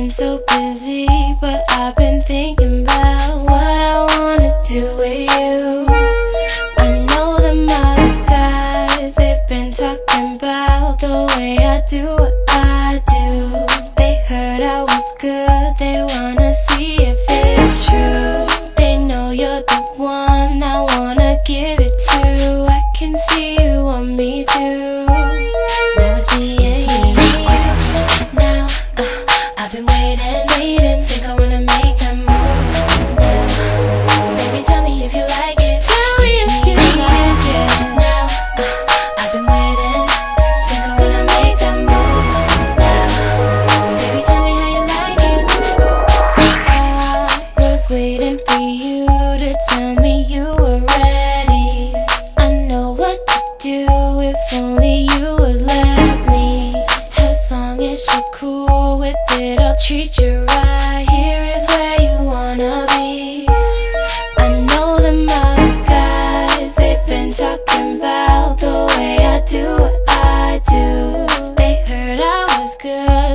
been so busy, but I've been thinking about what I wanna do with you. I know them other guys, they've been talking about the way I do what I do. They heard I was good, they wanna see if it's true. They know you're the one I wanna give it to. I can see you want me too. Now it's me and you. Now I've been waiting, think I wanna make that move now. Baby, tell me if you like it. Tell me if you like it. Now I've been waiting, think I wanna make that move now. Baby, tell me how you like it. I was waiting for you to tell me you were ready. I know what to do if only you would let me. As long as you're cool with it, I'll treat you right. Here is where you wanna be. I know them other guys, they've been talking about the way I do what I do. They heard I was good,